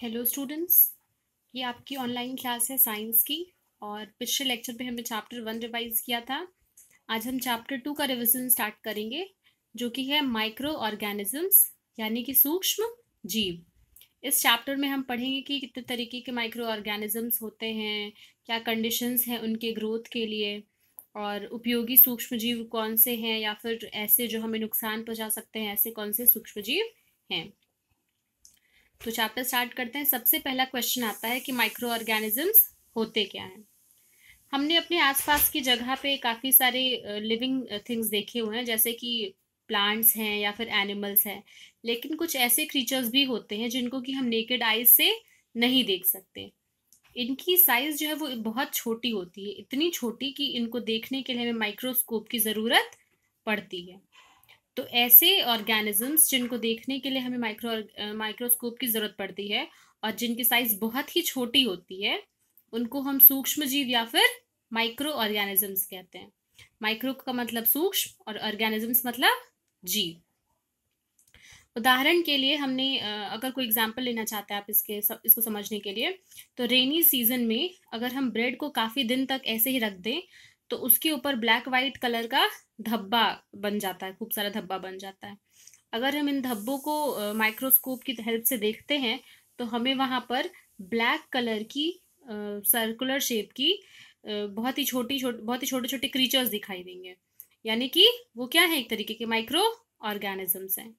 Hello students, ये आपकी online class है साइंस की। और पिछले लेक्चर पे हमने चैप्टर 1 रिवाइज किया था। आज हम चैप्टर 2 का रिवीजन स्टार्ट करेंगे, जो कि है माइक्रो ऑर्गेनिजम्स यानी कि सूक्ष्म जीव। इस चैप्टर में हम पढ़ेंगे कि कितने तरीके के माइक्रो ऑर्गेनिजम्स होते हैं, क्या कंडीशंस हैं उनके ग्रोथ के लिए, और उपयोगी सूक्ष्म जीव कौन से हैं, या फिर ऐसे जो हमें नुकसान पहुंचा सकते हैं, ऐसे कौन से सूक्ष्म जीव हैं। तो चैप्टर स्टार्ट करते हैं। सबसे पहला क्वेश्चन आता है कि माइक्रो ऑर्गेनिजम्स होते क्या हैं। हमने अपने आसपास की जगह पे काफ़ी सारे लिविंग थिंग्स देखे हुए हैं, जैसे कि प्लांट्स हैं या फिर एनिमल्स हैं। लेकिन कुछ ऐसे क्रीचर्स भी होते हैं जिनको कि हम नेकेड आइज से नहीं देख सकते। इनकी साइज जो है वो बहुत छोटी होती है, इतनी छोटी कि इनको देखने के लिए हमें माइक्रोस्कोप की ज़रूरत पड़ती है। तो ऐसे ऑर्गेनिजम्स जिनको देखने के लिए हमें माइक्रोस्कोप की ज़रूरत पड़ती है और जिनकी साइज बहुत ही छोटी होती है, उनको हम सूक्ष्म जीव या फिर माइक्रो ऑर्गेनिजम्स कहते हैं। माइक्रो का मतलब सूक्ष्म और ऑर्गेनिजम्स मतलब जीव। उदाहरण के लिए हमने अगर कोई एग्जांपल लेना चाहते हैं आप इसको समझने के लिए, तो रेनी सीजन में अगर हम ब्रेड को काफ़ी दिन तक ऐसे ही रख दें तो उसके ऊपर ब्लैक वाइट कलर का धब्बा बन जाता है, खूब सारा धब्बा बन जाता है। अगर हम इन धब्बों को माइक्रोस्कोप की हेल्प से देखते हैं तो हमें वहाँ पर ब्लैक कलर की सर्कुलर शेप की बहुत ही छोटे छोटे क्रीचर्स दिखाई देंगे, यानी कि वो क्या है, एक तरीके के माइक्रो ऑर्गेनिजम्स हैं।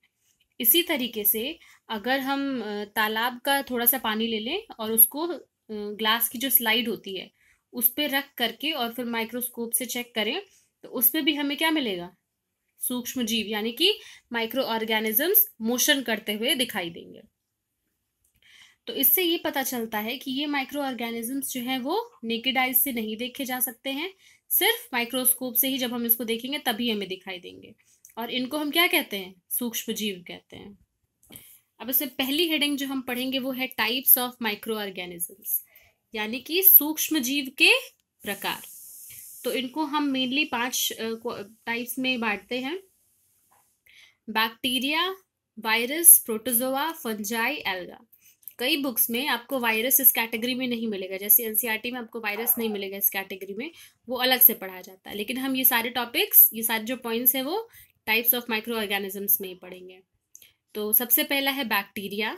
इसी तरीके से अगर हम तालाब का थोड़ा सा पानी ले लें और उसको ग्लास की जो स्लाइड होती है उस पर रख करके और फिर माइक्रोस्कोप से चेक करें, तो उसमें भी हमें क्या मिलेगा, सूक्ष्म जीव यानी कि माइक्रो ऑर्गेनिजम्स मोशन करते हुए दिखाई देंगे। तो इससे ये पता चलता है कि ये माइक्रो ऑर्गेनिजम्स जो हैं वो नेकेड आइज से नहीं देखे जा सकते हैं, सिर्फ माइक्रोस्कोप से ही जब हम इसको देखेंगे तभी हमें दिखाई देंगे। और इनको हम क्या कहते हैं, सूक्ष्म जीव कहते हैं। अब इसमें पहली हेडिंग जो हम पढ़ेंगे वो है टाइप्स ऑफ माइक्रो ऑर्गेनिजम्स, यानी कि सूक्ष्म जीव के प्रकार। तो इनको हम मेनली 5 टाइप्स में बांटते हैं: bacteria, virus, protozoa, fungi, alga. कई बुक्स में आपको वायरस इस कैटेगरी में नहीं मिलेगा, जैसे एनसीईआरटी में आपको वायरस नहीं मिलेगा इस कैटेगरी में, वो अलग से पढ़ाया जाता है। लेकिन हम ये सारे टॉपिक्स, ये सारे जो पॉइंट्स हैं वो टाइप्स ऑफ माइक्रो ऑर्गेनिजम्स में ही पढ़ेंगे। तो सबसे पहला है बैक्टीरिया।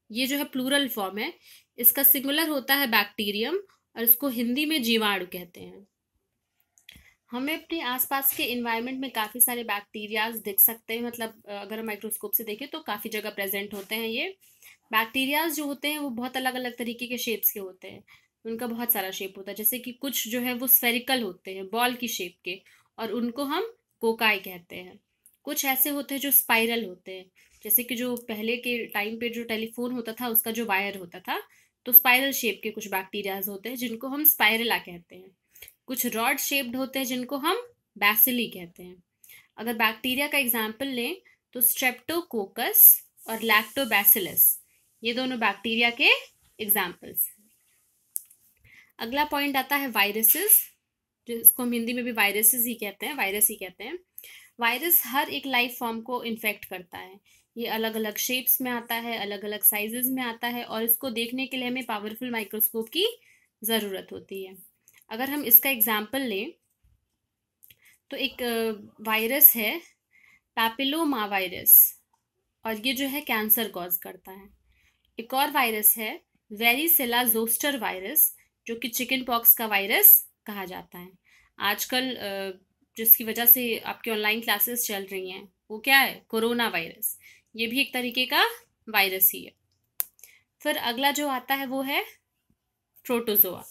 ये जो है प्लूरल फॉर्म है, इसका सिंगुलर होता है बैक्टीरियम और इसको हिंदी में जीवाणु कहते हैं। हमें अपने आसपास के इन्वायरमेंट में काफ़ी सारे बैक्टीरियाज दिख सकते हैं, मतलब अगर हम माइक्रोस्कोप से देखें तो काफ़ी जगह प्रेजेंट होते हैं। ये बैक्टीरियाज जो होते हैं वो बहुत अलग अलग तरीके के शेप्स के होते हैं, उनका बहुत सारा शेप होता है। जैसे कि कुछ जो है वो स्फेरिकल होते हैं, बॉल की शेप के, और उनको हम कोकाई कहते हैं। कुछ ऐसे होते हैं जो स्पाइरल होते हैं, जैसे कि जो पहले के टाइम पे जो टेलीफोन होता था उसका जो वायर होता था, तो स्पाइरल शेप के कुछ बैक्टीरियाज होते हैं जिनको हम स्पाइरेला कहते हैं। कुछ रॉड शेप्ड होते हैं जिनको हम बैसिली कहते हैं। अगर बैक्टीरिया का एग्जाम्पल लें तो स्ट्रेप्टोकोकस और लैक्टोबैसिलस, ये दोनों बैक्टीरिया के एग्जाम्पल्स। अगला पॉइंट आता है वायरसेस, जिसको हम हिंदी में भी वायरसेस ही कहते हैं, वायरस ही कहते हैं। वायरस हर एक लाइफ फॉर्म को इन्फेक्ट करता है। ये अलग अलग शेप्स में आता है, अलग अलग साइजेस में आता है, और इसको देखने के लिए हमें पावरफुल माइक्रोस्कोप की ज़रूरत होती है। अगर हम इसका एग्जाम्पल लें तो एक वायरस है पैपिलोमा वायरस, और ये जो है कैंसर कॉज करता है। एक और वायरस है वेरिसेला जोस्टर वायरस, जो कि चिकन पॉक्स का वायरस कहा जाता है। आजकल जिसकी वजह से आपकी ऑनलाइन क्लासेस चल रही हैं वो क्या है, कोरोना वायरस। ये भी एक तरीके का वायरस ही है। फिर अगला जो आता है वो है प्रोटोजोआ।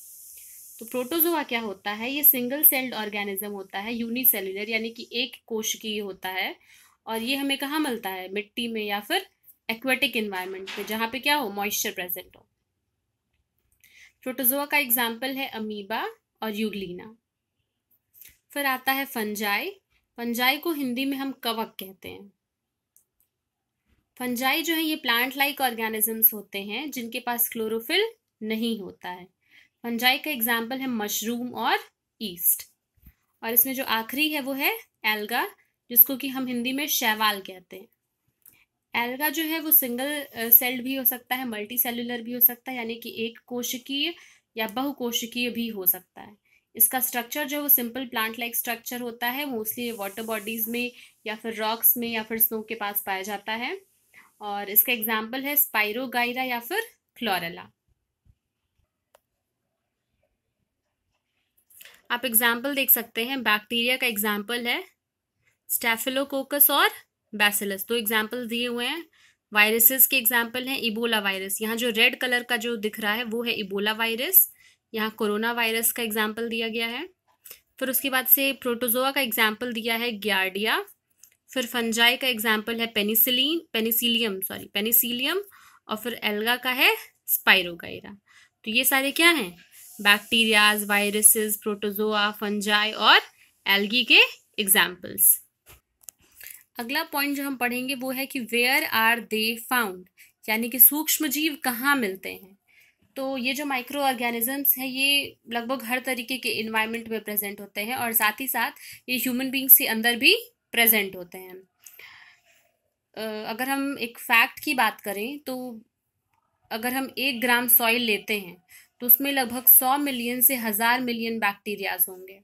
तो प्रोटोजोआ क्या होता है, ये सिंगल सेल्ड ऑर्गेनिज्म होता है, यूनिसेल्युलर यानी कि एक कोशिकीय होता है। और ये हमें कहाँ मिलता है, मिट्टी में या फिर एक्वेटिक इन्वायरमेंट में, जहाँ पे क्या हो, मॉइस्चर प्रेजेंट हो। प्रोटोजोआ का एग्जाम्पल है अमीबा और यूग्लिना। फिर आता है फंजाई। फंजाई को हिंदी में हम कवक कहते हैं। फंजाई जो है ये प्लांट लाइक ऑर्गेनिजम्स होते हैं जिनके पास क्लोरोफिल नहीं होता है। फंजाई का एग्जाम्पल है मशरूम और ईस्ट। और इसमें जो आखिरी है वो है एल्गा, जिसको कि हम हिंदी में शैवाल कहते हैं। एल्गा जो है वो सिंगल सेल्ड भी हो सकता है, मल्टी सेलुलर भी हो सकता है, यानी कि एक कोशिकीय या बहुकोशिकीय भी हो सकता है। इसका स्ट्रक्चर जो है वो सिंपल प्लांट लाइक स्ट्रक्चर होता है, मोस्टली वाटर बॉडीज में या फिर रॉक्स में या फिर स्नो के पास पाया जाता है। और इसका एग्जाम्पल है स्पाइरोगाइरा या फिर क्लोरेला। आप एग्जाम्पल देख सकते हैं, बैक्टीरिया का एग्जाम्पल है स्टेफिलोकोकस और बैसिलस, दो एग्जाम्पल दिए हुए हैं। वायरसेस के एग्जाम्पल हैं इबोला वायरस, यहाँ जो रेड कलर का जो दिख रहा है वो है इबोला वायरस, यहाँ कोरोना वायरस का एग्जाम्पल दिया गया है। फिर उसके बाद से प्रोटोजोआ का एग्जाम्पल दिया है गियार्डिया। फिर फंजाई का एग्जाम्पल है पेनिसिलियम, और फिर एल्गा का है स्पाइरोगाइरा। तो ये सारे क्या हैं? बैक्टीरियाज, वायरसेस, प्रोटोजोआ, फंजाई और एल्गी के एग्जाम्पल्स। अगला पॉइंट जो हम पढ़ेंगे वो है कि वेयर आर दे फाउंड, यानी कि सूक्ष्म जीव कहाँ मिलते हैं। तो ये जो माइक्रो ऑर्गेनिजम्स हैं ये लगभग हर तरीके के इन्वायरमेंट में प्रेजेंट होते हैं और साथ ही साथ ये ह्यूमन बींग्स के अंदर भी प्रेजेंट होते हैं। अगर हम एक फैक्ट की बात करें तो अगर हम 1 ग्राम सॉइल लेते हैं तो उसमें लगभग 100 मिलियन से 1000 मिलियन बैक्टीरियाज होंगे।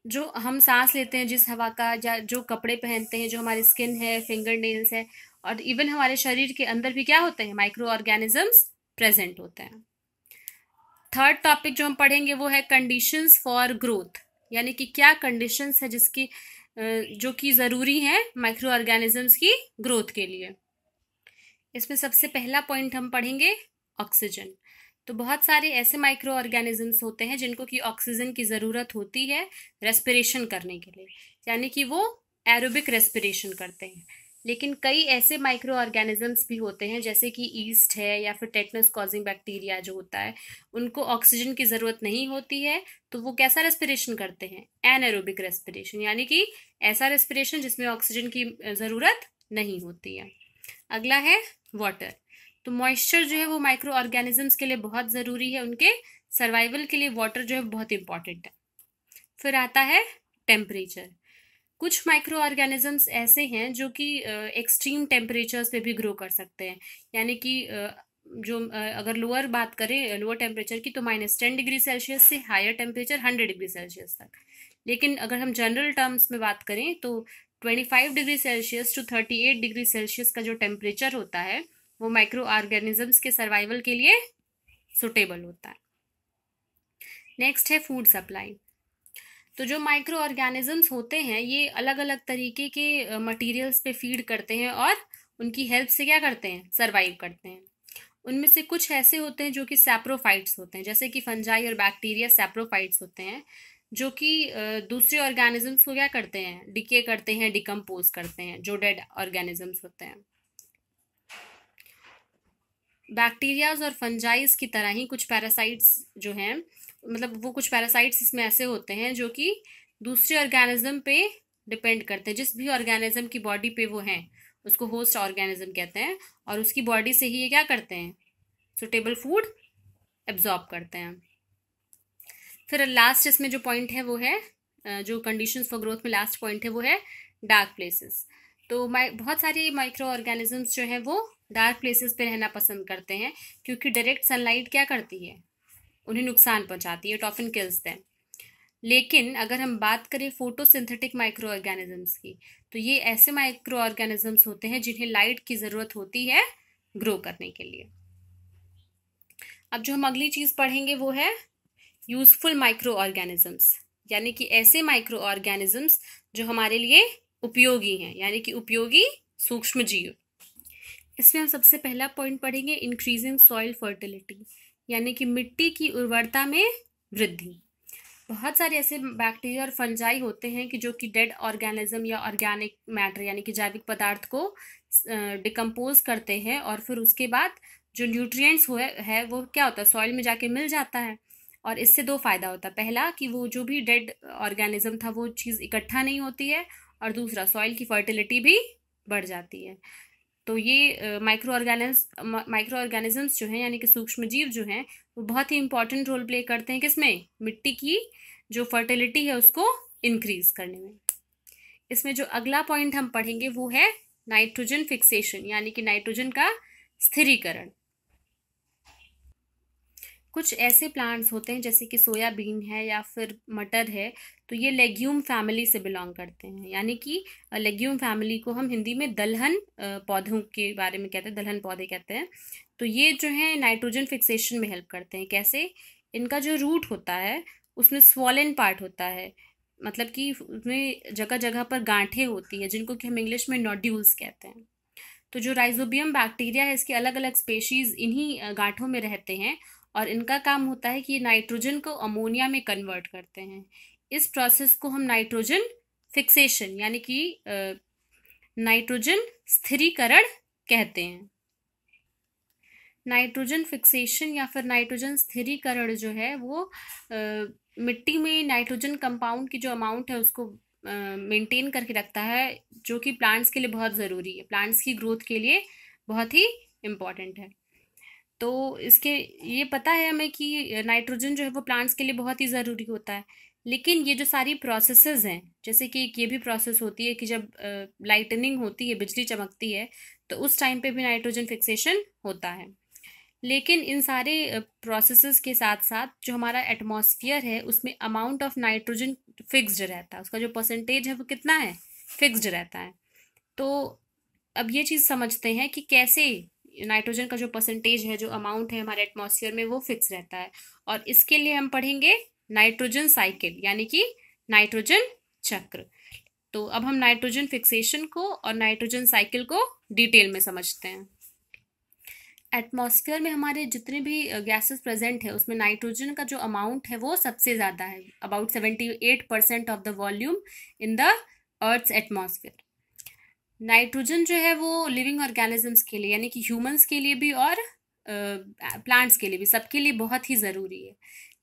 जो हम सांस लेते हैं जिस हवा का, या जो कपड़े पहनते हैं, जो हमारी स्किन है, फिंगर नेल्स है, और इवन हमारे शरीर के अंदर भी क्या होते हैं? माइक्रो ऑर्गेनिजम्स प्रेजेंट होते हैं। थर्ड टॉपिक जो हम पढ़ेंगे वो है कंडीशंस फॉर ग्रोथ, यानी कि क्या कंडीशंस है जिसकी जो कि ज़रूरी है माइक्रो ऑर्गेनिजम्स की ग्रोथ के लिए। इसमें सबसे पहला पॉइंट हम पढ़ेंगे ऑक्सीजन। तो बहुत सारे ऐसे माइक्रो ऑर्गेनिजम्स होते हैं जिनको कि ऑक्सीजन की ज़रूरत होती है रेस्पिरेशन करने के लिए, यानी कि वो एरोबिक रेस्पिरेशन करते हैं। लेकिन कई ऐसे माइक्रो ऑर्गेनिजम्स भी होते हैं जैसे कि ईस्ट है या फिर टेटनस कॉजिंग बैक्टीरिया जो होता है, उनको ऑक्सीजन की ज़रूरत नहीं होती है, तो वो कैसा रेस्पिरेशन करते हैं? एनएरोबिक रेस्पिरेशन, यानी कि ऐसा रेस्पिरेशन जिसमें ऑक्सीजन की ज़रूरत नहीं होती है। अगला है वाटर। तो मॉइस्चर जो है वो माइक्रो ऑर्गेनिजम्स के लिए बहुत ज़रूरी है, उनके सर्वाइवल के लिए वाटर जो है बहुत इंपॉर्टेंट है। फिर आता है टेम्परेचर। कुछ माइक्रो ऑर्गेनिजम्स ऐसे हैं जो कि एक्सट्रीम टेम्परेचर्स पे भी ग्रो कर सकते हैं, यानी कि अगर लोअर बात करें लोअर टेम्परेचर की तो -10 डिग्री सेल्सियस से हायर टेम्परेचर 100 डिग्री सेल्सियस तक। लेकिन अगर हम जनरल टर्म्स में बात करें तो 25 degree Celsius to 38 degree Celsius का जो टेम्परेचर होता है वो माइक्रो ऑर्गेनिजम्स के सर्वाइवल के लिए सुटेबल होता है। नेक्स्ट है फूड सप्लाई। तो जो माइक्रो ऑर्गेनिजम्स होते हैं ये अलग अलग तरीके के मटेरियल्स पे फीड करते हैं और उनकी हेल्प से क्या करते हैं? सर्वाइव करते हैं। उनमें से कुछ ऐसे होते हैं जो कि सैप्रोफाइट्स होते हैं, जैसे कि फंजाई और बैक्टीरिया सैप्रोफाइट्स होते हैं, जो कि दूसरे ऑर्गेनिजम्स को क्या करते हैं? डिके करते हैं, डिकम्पोज करते हैं, जो डेड ऑर्गेनिजम्स होते हैं। बैक्टीरियाज और फंजाइज की तरह ही कुछ पैरासाइट्स जो हैं, मतलब वो कुछ पैरासाइट्स इसमें ऐसे होते हैं जो कि दूसरे ऑर्गेनिज्म पे डिपेंड करते हैं। जिस भी ऑर्गेनिज्म की बॉडी पे वो हैं उसको होस्ट ऑर्गेनिज्म कहते हैं, और उसकी बॉडी से ही ये क्या करते हैं? सुटेबल फूड एब्जॉर्ब करते हैं। फिर लास्ट इसमें जो पॉइंट है वो है जो कंडीशंस फॉर ग्रोथ में लास्ट पॉइंट है वो है डार्क प्लेसेस। तो बहुत सारे माइक्रो ऑर्गेनिजम्स जो हैं वो डार्क प्लेसेस पे रहना पसंद करते हैं, क्योंकि डायरेक्ट सनलाइट क्या करती है? उन्हें नुकसान पहुंचाती है, इट ऑफन किल्स देम। लेकिन अगर हम बात करें फोटोसिंथेटिक माइक्रो ऑर्गेनिजम्स की, तो ये ऐसे माइक्रो ऑर्गेनिजम्स होते हैं जिन्हें लाइट की ज़रूरत होती है ग्रो करने के लिए। अब जो हम अगली चीज़ पढ़ेंगे वो है यूजफुल माइक्रो ऑर्गेनिजम्स, यानी कि ऐसे माइक्रो ऑर्गेनिजम्स जो हमारे लिए उपयोगी हैं, यानी कि उपयोगी सूक्ष्म जीव। इसमें हम सबसे पहला पॉइंट पढ़ेंगे इंक्रीजिंग सॉइल फर्टिलिटी, यानी कि मिट्टी की उर्वरता में वृद्धि। बहुत सारे ऐसे बैक्टीरिया और फंजाई होते हैं कि जो कि डेड ऑर्गेनिज्म या ऑर्गेनिक मैटर यानी कि जैविक पदार्थ को डिकम्पोज करते हैं, और फिर उसके बाद जो न्यूट्रिएंट्स है वो क्या होता है? सॉइल में जाके मिल जाता है। और इससे दो फायदा होता है, पहला कि वो जो भी डेड ऑर्गेनिज्म था वो चीज़ इकट्ठा नहीं होती है, और दूसरा सॉइल की फर्टिलिटी भी बढ़ जाती है। तो ये माइक्रो ऑर्गेनिजम्स जो हैं यानी कि सूक्ष्म जीव जो हैं वो बहुत ही इंपॉर्टेंट रोल प्ले करते हैं किसमें? मिट्टी की जो फर्टिलिटी है उसको इंक्रीज करने में। इसमें जो अगला पॉइंट हम पढ़ेंगे वो है नाइट्रोजन फिक्सेशन, यानी कि नाइट्रोजन का स्थिरीकरण। कुछ ऐसे प्लांट्स होते हैं जैसे कि सोयाबीन है या फिर मटर है, तो ये लेग्यूम फैमिली से बिलोंग करते हैं, यानी कि लेग्यूम फैमिली को हम हिंदी में दलहन पौधों के बारे में कहते हैं, दलहन पौधे कहते हैं। तो ये जो है नाइट्रोजन फिक्सेशन में हेल्प करते हैं। कैसे? इनका जो रूट होता है उसमें स्वॉलन पार्ट होता है, मतलब कि उसमें जगह जगह पर गांठें होती है जिनको कि हम इंग्लिश में नोड्यूल्स कहते हैं। तो जो राइजोबियम बैक्टीरिया है इसके अलग अलग स्पेशीज इन्हीं गांठों में रहते हैं और इनका काम होता है कि ये नाइट्रोजन को अमोनिया में कन्वर्ट करते हैं। इस प्रोसेस को हम नाइट्रोजन फिक्सेशन यानी कि नाइट्रोजन स्थिरीकरण कहते हैं। नाइट्रोजन फिक्सेशन या फिर नाइट्रोजन स्थिरीकरण जो है वो मिट्टी में नाइट्रोजन कंपाउंड की जो अमाउंट है उसको मेंटेन करके रखता है, जो कि प्लांट्स के लिए बहुत ज़रूरी है, प्लांट्स की ग्रोथ के लिए बहुत ही इम्पॉर्टेंट है। तो इसके ये पता है हमें कि नाइट्रोजन जो है वो प्लांट्स के लिए बहुत ही ज़रूरी होता है। लेकिन ये जो सारी प्रोसेसेस हैं, जैसे कि एक ये भी प्रोसेस होती है कि जब लाइटनिंग होती है, बिजली चमकती है, तो उस टाइम पे भी नाइट्रोजन फिक्सेशन होता है। लेकिन इन सारे प्रोसेसेस के साथ साथ जो हमारा एटमॉस्फेयर है उसमें अमाउंट ऑफ नाइट्रोजन फिक्स्ड रहता है, उसका जो परसेंटेज है वो कितना है, फिक्स्ड रहता है। तो अब ये चीज़ समझते हैं कि कैसे नाइट्रोजन का जो परसेंटेज है, जो अमाउंट है हमारे एटमॉस्फेयर में, वो फिक्स रहता है। और इसके लिए हम पढ़ेंगे नाइट्रोजन साइकिल यानी कि नाइट्रोजन चक्र। तो अब हम नाइट्रोजन फिक्सेशन को और नाइट्रोजन साइकिल को डिटेल में समझते हैं। एटमॉस्फेयर में हमारे जितने भी गैसेस प्रेजेंट है उसमें नाइट्रोजन का जो अमाउंट है वो सबसे ज़्यादा है, about 78% of the volume in the earth's atmosphere. Nitrogen जो है वो लिविंग ऑर्गेनिजम्स के लिए यानी कि ह्यूमंस के लिए भी और प्लांट्स के लिए भी, सबके लिए बहुत ही ज़रूरी है।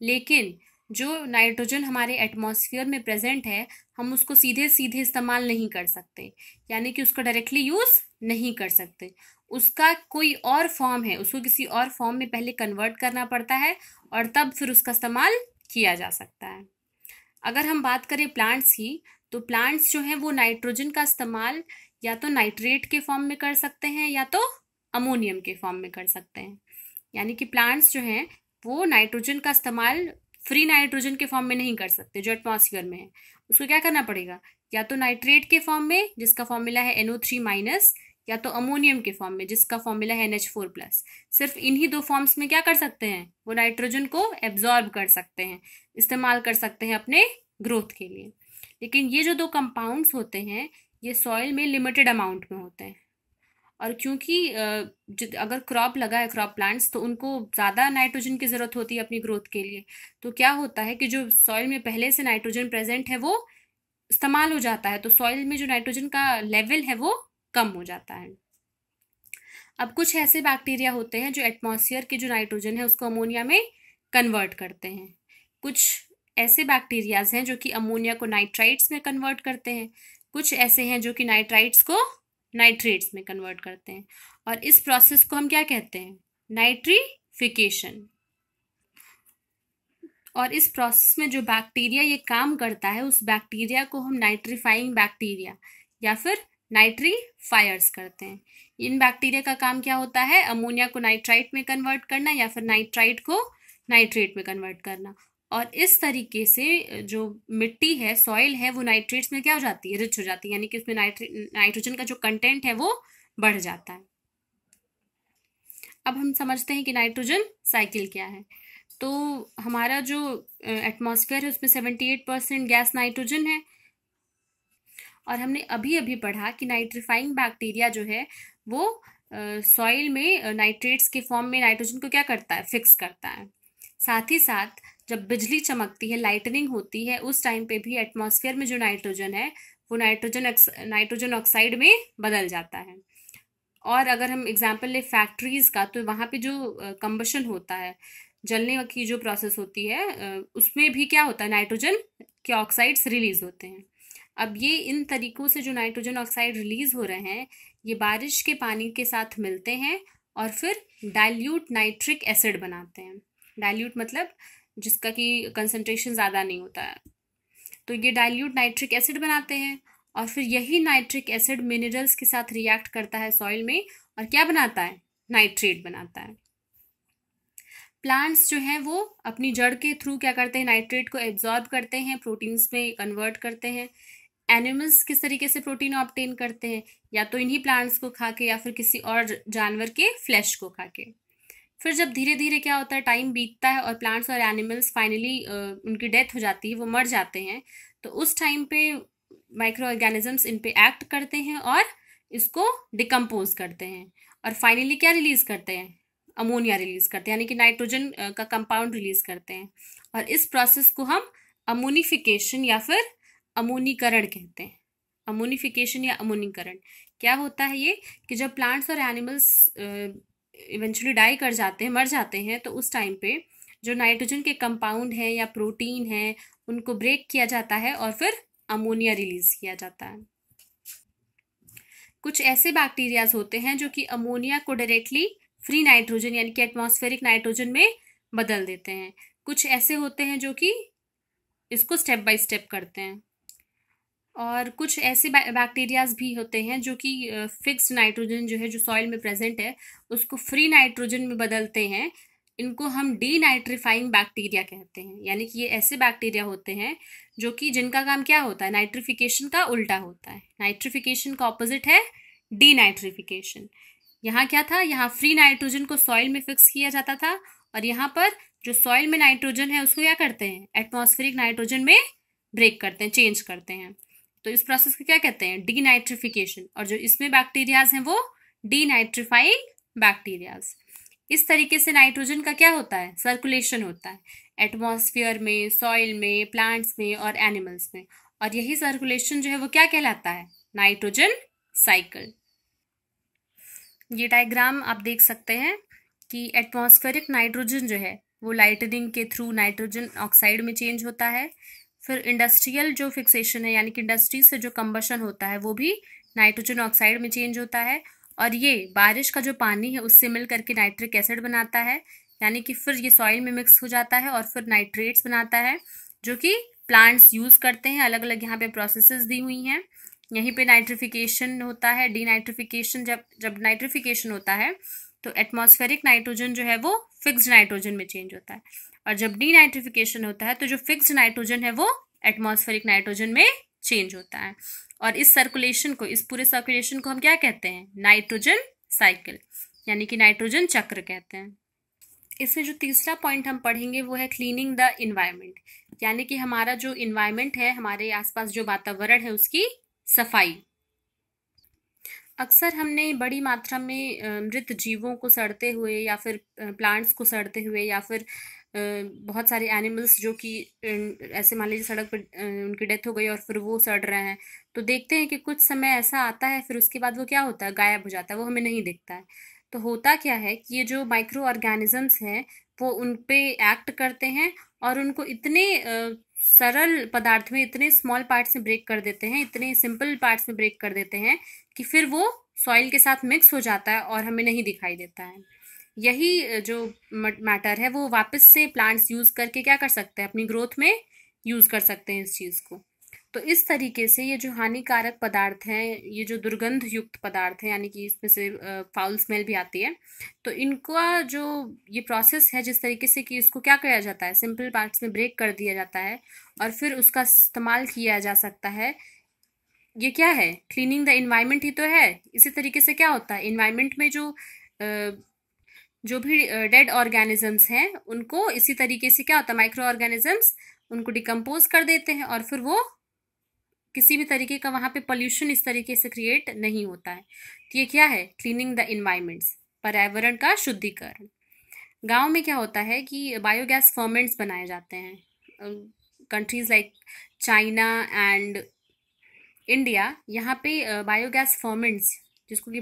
लेकिन जो नाइट्रोजन हमारे एटमॉस्फेयर में प्रेजेंट है हम उसको सीधे सीधे इस्तेमाल नहीं कर सकते, यानी कि उसका डायरेक्टली यूज़ नहीं कर सकते। उसका कोई और फॉर्म है, उसको किसी और फॉर्म में पहले कन्वर्ट करना पड़ता है और तब फिर उसका इस्तेमाल किया जा सकता है। अगर हम बात करें प्लांट्स की, तो प्लांट्स जो हैं वो नाइट्रोजन का इस्तेमाल या तो नाइट्रेट के फॉर्म में कर सकते हैं या तो अमोनियम के फॉर्म में कर सकते हैं। यानी कि प्लांट्स जो हैं वो नाइट्रोजन का इस्तेमाल फ्री नाइट्रोजन के फॉर्म में नहीं कर सकते जो एटमॉस्फेयर में है, उसको क्या करना पड़ेगा, या तो नाइट्रेट के फॉर्म में जिसका फॉर्मूला है NO3-, या तो अमोनियम के फॉर्म में जिसका फॉर्मूला है NH4+। सिर्फ इन्हीं दो फॉर्म्स में क्या कर सकते हैं, वो नाइट्रोजन को एब्जॉर्ब कर सकते हैं, इस्तेमाल कर सकते हैं अपने ग्रोथ के लिए। लेकिन ये जो दो कंपाउंड्स होते हैं ये सॉइल में लिमिटेड अमाउंट में होते हैं, और क्योंकि अगर क्रॉप लगा है, क्रॉप प्लांट्स, तो उनको ज़्यादा नाइट्रोजन की ज़रूरत होती है अपनी ग्रोथ के लिए। तो क्या होता है कि जो सॉइल में पहले से नाइट्रोजन प्रेजेंट है वो इस्तेमाल हो जाता है, तो सॉइल में जो नाइट्रोजन का लेवल है वो कम हो जाता है। अब कुछ ऐसे बैक्टीरिया होते हैं जो एटमॉस्फेयर के जो नाइट्रोजन है उसको अमोनिया में कन्वर्ट करते हैं। कुछ ऐसे बैक्टीरियाज हैं जो कि अमोनिया को नाइट्राइट्स में कन्वर्ट करते हैं, कुछ ऐसे हैं जो कि नाइट्राइट्स को नाइट्रेट्स में कन्वर्ट करते हैं, और इस प्रोसेस को हम क्या कहते हैं, नाइट्रिफिकेशन। और इस प्रोसेस में जो बैक्टीरिया ये काम करता है उस बैक्टीरिया को हम नाइट्रीफाइंग बैक्टीरिया या फिर नाइट्रीफायर्स करते हैं। इन बैक्टीरिया का काम क्या होता है, अमोनिया को नाइट्राइट में कन्वर्ट करना या फिर नाइट्राइट को नाइट्रेट में कन्वर्ट करना। और इस तरीके से जो मिट्टी है, सॉइल है, वो नाइट्रेट्स में क्या हो जाती है, रिच हो जाती है, यानी कि उसमें नाइट्रोजन का जो कंटेंट है वो बढ़ जाता है। अब हम समझते हैं कि नाइट्रोजन साइकिल क्या है। तो हमारा जो एटमॉस्फेयर है उसमें 78% गैस नाइट्रोजन है, और हमने अभी अभी पढ़ा कि नाइट्रीफाइंग बैक्टीरिया जो है वो सॉइल में नाइट्रेट्स के फॉर्म में नाइट्रोजन को क्या करता है, फिक्स करता है। साथ ही साथ जब बिजली चमकती है, लाइटनिंग होती है, उस टाइम पे भी एटमॉस्फेयर में जो नाइट्रोजन है वो नाइट्रोजन ऑक्साइड में बदल जाता है। और अगर हम एग्जाम्पल ले फैक्ट्रीज का, तो वहाँ पे जो कंबशन होता है, जलने की जो प्रोसेस होती है, उसमें भी क्या होता है, नाइट्रोजन के ऑक्साइड्स रिलीज होते हैं। अब ये इन तरीकों से जो नाइट्रोजन ऑक्साइड रिलीज हो रहे हैं ये बारिश के पानी के साथ मिलते हैं और फिर डाइल्यूट नाइट्रिक एसिड बनाते हैं। डाइल्यूट मतलब जिसका कि कंसंट्रेशन ज़्यादा नहीं होता है, तो ये डाइल्यूट नाइट्रिक एसिड बनाते हैं। और फिर यही नाइट्रिक एसिड मिनरल्स के साथ रिएक्ट करता है सॉइल में और क्या बनाता है, नाइट्रेट बनाता है। प्लांट्स जो हैं वो अपनी जड़ के थ्रू क्या करते हैं, नाइट्रेट को एब्जॉर्ब करते हैं, प्रोटीन्स में कन्वर्ट करते हैं। एनिमल्स किस तरीके से प्रोटीन ऑब्टेन करते हैं, या तो इन्हीं प्लांट्स को खा के या फिर किसी और जानवर के फ्लैश को खा के। फिर जब धीरे धीरे क्या होता है, टाइम बीतता है और प्लांट्स और एनिमल्स फाइनली उनकी डेथ हो जाती है, वो मर जाते हैं, तो उस टाइम पे माइक्रो ऑर्गेनिजम्स इन पे एक्ट करते हैं और इसको डिकम्पोज करते हैं और फाइनली क्या रिलीज करते हैं, अमोनिया रिलीज करते हैं, यानी कि नाइट्रोजन का कंपाउंड रिलीज करते हैं। और इस प्रोसेस को हम अमोनिफिकेशन या फिर अमोनीकरण कहते हैं। अमोनिफिकेशन या अमोनीकरण क्या होता है ये, कि जब प्लांट्स और एनिमल्स इवेंचुअली डाई कर जाते हैं, मर जाते हैं, तो उस टाइम पे जो नाइट्रोजन के कंपाउंड हैं या प्रोटीन हैं उनको ब्रेक किया जाता है और फिर अमोनिया रिलीज किया जाता है। कुछ ऐसे बैक्टीरियाज होते हैं जो कि अमोनिया को डायरेक्टली फ्री नाइट्रोजन यानी कि एटमॉस्फेरिक नाइट्रोजन में बदल देते हैं। कुछ ऐसे होते हैं जो कि इसको स्टेप बाय स्टेप करते हैं। और कुछ ऐसे बैक्टीरियाज भी होते हैं जो कि फिक्स्ड नाइट्रोजन जो है, जो सॉइल में प्रेजेंट है, उसको फ्री नाइट्रोजन में बदलते हैं। इनको हम डीनाइट्रीफाइंग बैक्टीरिया कहते हैं। यानी कि ये ऐसे बैक्टीरिया होते हैं जो कि जिनका काम क्या होता है, नाइट्रिफिकेशन का उल्टा होता है। नाइट्रिफिकेशन का ऑपोजिट है डीनाइट्रिफिकेशन। यहाँ क्या था, यहाँ फ्री नाइट्रोजन को सॉइल में फिक्स किया जाता था और यहाँ पर जो सॉइल में नाइट्रोजन है उसको क्या करते हैं, एटमॉस्फेरिक नाइट्रोजन में ब्रेक करते हैं, चेंज करते हैं। तो इस प्रोसेस को क्या कहते हैं, डीनाइट्रिफिकेशन। और जो इसमें बैक्टीरियाज हैं वो डीनाइट्रीफाइंग बैक्टीरियाज। इस तरीके से नाइट्रोजन का क्या होता है, सर्कुलेशन होता है एटमॉस्फेयर में, सॉइल में, प्लांट्स में और एनिमल्स में। और यही सर्कुलेशन जो है वो क्या कहलाता है, नाइट्रोजन साइकिल। ये डायग्राम आप देख सकते हैं कि एटमॉस्फेरिक नाइट्रोजन जो है वो लाइटनिंग के थ्रू नाइट्रोजन ऑक्साइड में चेंज होता है। फिर इंडस्ट्रियल जो फिक्सेशन है, यानी कि इंडस्ट्री से जो कंबशन होता है, वो भी नाइट्रोजन ऑक्साइड में चेंज होता है। और ये बारिश का जो पानी है उससे मिल करके नाइट्रिक एसिड बनाता है, यानी कि फिर ये सॉइल में मिक्स हो जाता है और फिर नाइट्रेट्स बनाता है, जो कि प्लांट्स यूज करते हैं। अलग अलग यहाँ पे प्रोसेसेस दी हुई हैं। यहीं पे नाइट्रिफिकेशन होता है, डीनाइट्रिफिकेशन। जब नाइट्रिफिकेशन होता है तो एटमॉस्फेरिक नाइट्रोजन जो है वो फिक्स्ड नाइट्रोजन में चेंज होता है, और जब डीनाइट्रिफिकेशन होता है तो जो फिक्स्ड नाइट्रोजन है वो एटमॉस्फेरिक नाइट्रोजन में चेंज होता है। और इस सर्कुलेशन को, इस पूरे सर्कुलेशन को हम क्या कहते हैं, नाइट्रोजन साइकिल, यानी कि नाइट्रोजन चक्र कहते हैं। इसमें जो तीसरा पॉइंट हम पढ़ेंगे वो है क्लीनिंग द इन्वायरमेंट, यानी कि हमारा जो इन्वायरमेंट है, हमारे आसपास जो वातावरण है, उसकी सफाई। अक्सर हमने बड़ी मात्रा में मृत जीवों को सड़ते हुए या फिर प्लांट्स को सड़ते हुए या फिर बहुत सारे एनिमल्स जो कि ऐसे मान लीजिए सड़क पर उनकी डेथ हो गई और फिर वो सड़ रहे हैं, तो देखते हैं कि कुछ समय ऐसा आता है फिर उसके बाद वो क्या होता है, गायब हो जाता है, वो हमें नहीं दिखता है। तो होता क्या है कि ये जो माइक्रो ऑर्गेनिजम्स हैं वो उन पे एक्ट करते हैं और उनको इतने सरल पदार्थ में, इतने स्मॉल पार्ट्स में ब्रेक कर देते हैं, इतने सिंपल पार्ट्स में ब्रेक कर देते हैं कि फिर वो सॉइल के साथ मिक्स हो जाता है और हमें नहीं दिखाई देता है। यही जो मैटर है वो वापस से प्लांट्स यूज करके क्या कर सकते हैं, अपनी ग्रोथ में यूज कर सकते हैं इस चीज को। तो इस तरीके से ये जो हानिकारक पदार्थ हैं, ये जो दुर्गंध युक्त पदार्थ हैं, यानी कि इसमें से फाउल स्मेल भी आती है, तो इनका जो ये प्रोसेस है, जिस तरीके से कि इसको क्या किया जाता है, सिंपल पार्ट्स में ब्रेक कर दिया जाता है और फिर उसका इस्तेमाल किया जा सकता है, ये क्या है, क्लीनिंग द इन्वायरमेंट ही तो है। इसी तरीके से क्या होता है, इन्वायरमेंट में जो भी डेड ऑर्गेनिजम्स हैं उनको इसी तरीके से क्या होता है, माइक्रो ऑर्गेनिजम्स उनको डिकम्पोज कर देते हैं और फिर वो किसी भी तरीके का वहाँ पे पोल्यूशन इस तरीके से क्रिएट नहीं होता है। तो ये क्या है, क्लीनिंग द इन्वायरमेंट्स, पर्यावरण का शुद्धिकरण। गांव में क्या होता है कि बायोगैस फर्मेंट्स बनाए जाते हैं। Countries like China and India, यहाँ पे बायोगैस फर्मेंट्स, जिसको कि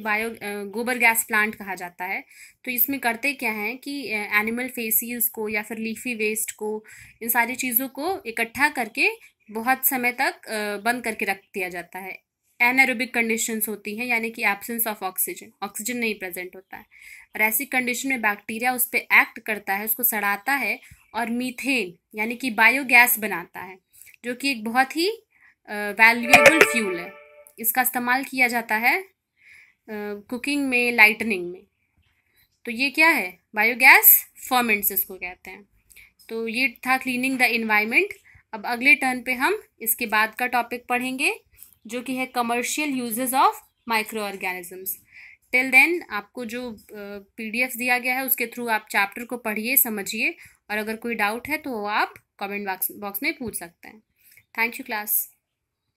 गोबर गैस प्लांट कहा जाता है, तो इसमें करते क्या है कि एनिमल फेसिस को या फिर लीफी वेस्ट को, इन सारी चीज़ों को इकट्ठा करके बहुत समय तक बंद करके रख दिया जाता है। एनारोबिक कंडीशंस होती हैं, यानी कि एब्सेंस ऑफ ऑक्सीजन, ऑक्सीजन नहीं प्रेजेंट होता है, और ऐसी कंडीशन में बैक्टीरिया उस पर एक्ट करता है, उसको सड़ाता है और मीथेन यानी कि बायोगैस बनाता है, जो कि एक बहुत ही वैल्यूएबल फ्यूल है। इसका इस्तेमाल किया जाता है कुकिंग में, लाइटनिंग में। तो ये क्या है? बायोगैस फर्मेंट्स इसको कहते हैं। तो ये था क्लीनिंग द इन्वायरमेंट। अब अगले टर्न पे हम इसके बाद का टॉपिक पढ़ेंगे जो कि है commercial uses of micro organisms. Till then आपको जो पीडीएफ दिया गया है उसके थ्रू आप चैप्टर को पढ़िए, समझिए, और अगर कोई डाउट है तो आप कमेंट बॉक्स में पूछ सकते हैं। Thank you class.